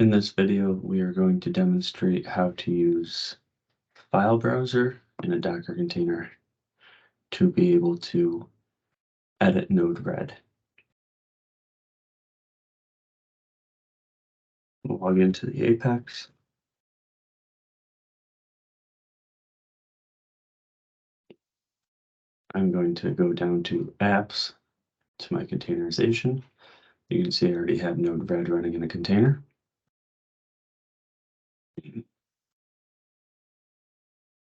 In this video, we are going to demonstrate how to use Filebrowser in a Docker container to be able to edit Node-RED. We'll log into the Apex. I'm going to go down to Apps to my containerization. You can see I already have Node-RED running in a container.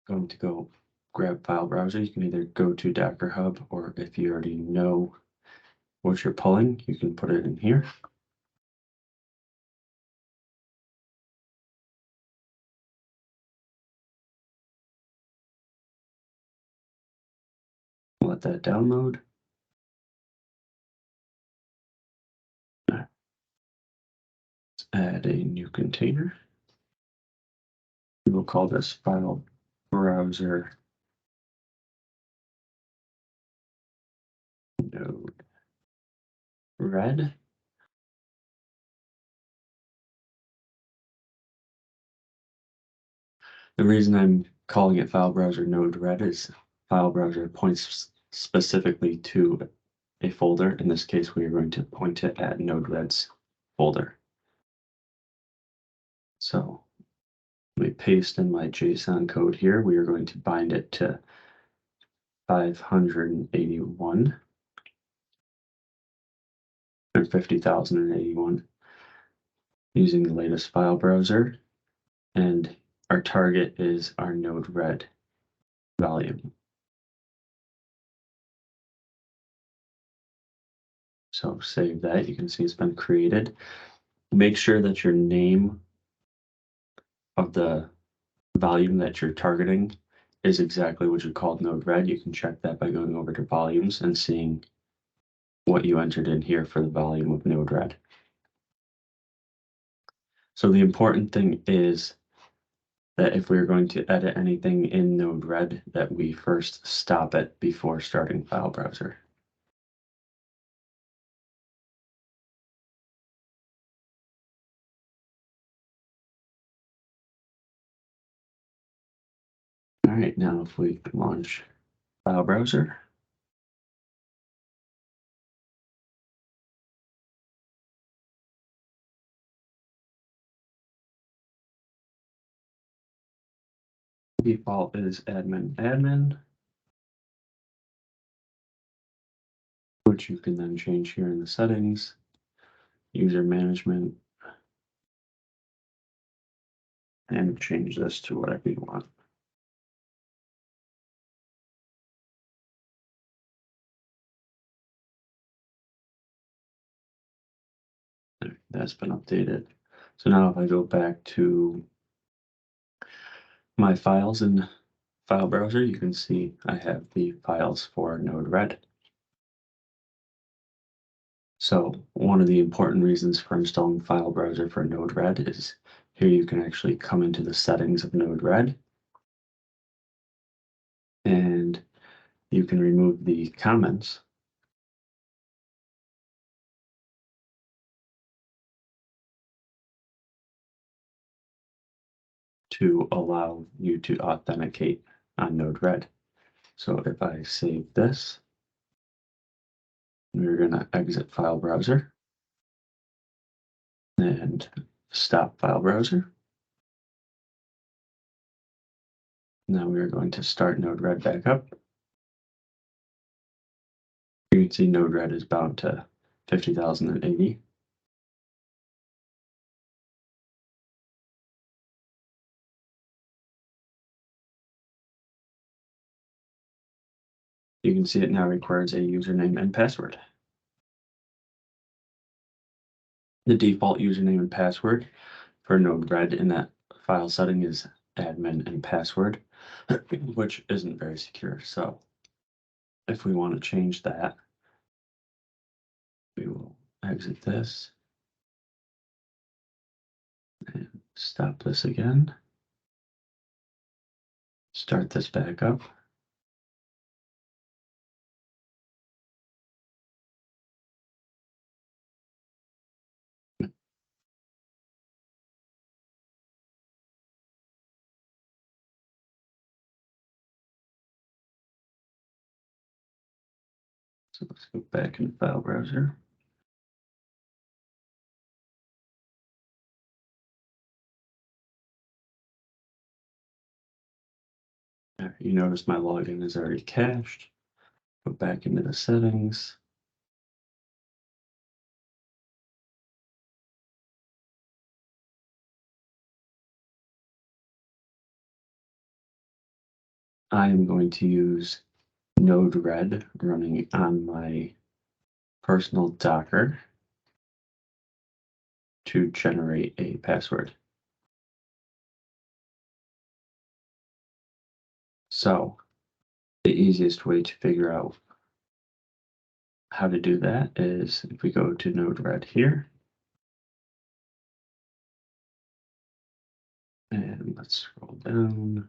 Going to go grab Filebrowser. You can either go to Docker Hub, or if you already know what you're pulling, you can put it in here. Let that download. Let's add a new container. We will call this Filebrowser Node-RED. The reason I'm calling it Filebrowser Node-RED is Filebrowser points specifically to a folder. In this case, we are going to point it at Node-RED's folder. So let me paste in my JSON code here. We are going to bind it to 581 or 50,081 using the latest file browser, and our target is our Node-RED volume. So save that. You can see it's been created. Make sure that your name of the volume that you're targeting is exactly what you called Node-RED. You can check that by going over to volumes and seeing what you entered in here for the volume of Node-RED. So the important thing is that if we're going to edit anything in Node-RED, that we first stop it before starting Filebrowser. All right, now if we launch Filebrowser, default is admin, which you can then change here in the settings, user management, and change this to whatever you want. That's been updated. So now if I go back to my files in Filebrowser, you can see I have the files for Node-RED. So one of the important reasons for installing Filebrowser for Node-RED is here you can actually come into the settings of Node-RED, and you can remove the comments to allow you to authenticate on Node-RED. So if I save this, we're going to exit Filebrowser and stop Filebrowser. Now we are going to start Node-RED back up. You can see Node-RED is bound to 50,080. You can see it now requires a username and password. The default username and password for Node-RED in that file setting is admin and password, which isn't very secure. So if we want to change that, we will exit this and stop this again. Start this back up. So let's go back in the file browser. There, you notice my login is already cached. Go back into the settings. I am going to use Node-RED running on my personal Docker to generate a password. So the easiest way to figure out how to do that is if we go to Node-RED here, and let's scroll down.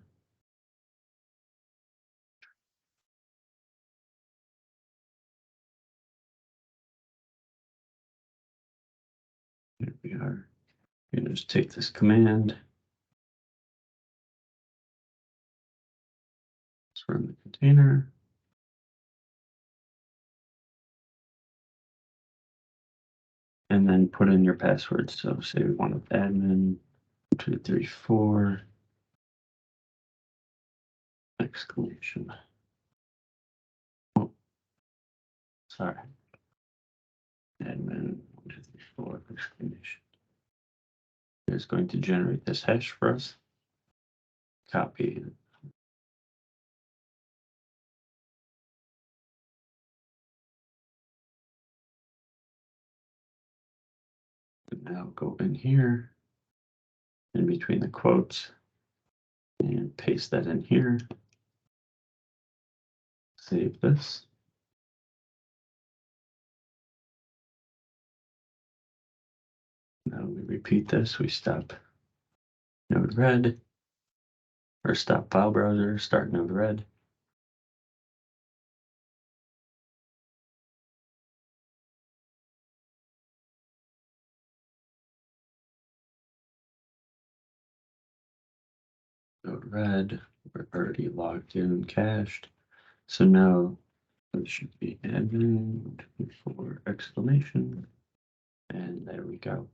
Here we are. You can just take this command. Let's run the container. And then put in your password. So say we want admin 234 exclamation. Oh, sorry. Admin 234 exclamation. It's going to generate this hash for us. Copy. And now go in here, in between the quotes, and paste that in here. Save this. Now we repeat this. We stop Node-RED, or stop file browser, start Node-RED. Node-RED, we're already logged in and cached. So now it should be admin 24 exclamation. And there we go.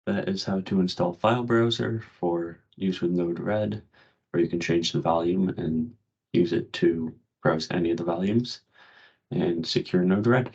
That is how to install Filebrowser for use with Node-RED, where you can change the volume and use it to browse any of the volumes and secure Node-RED.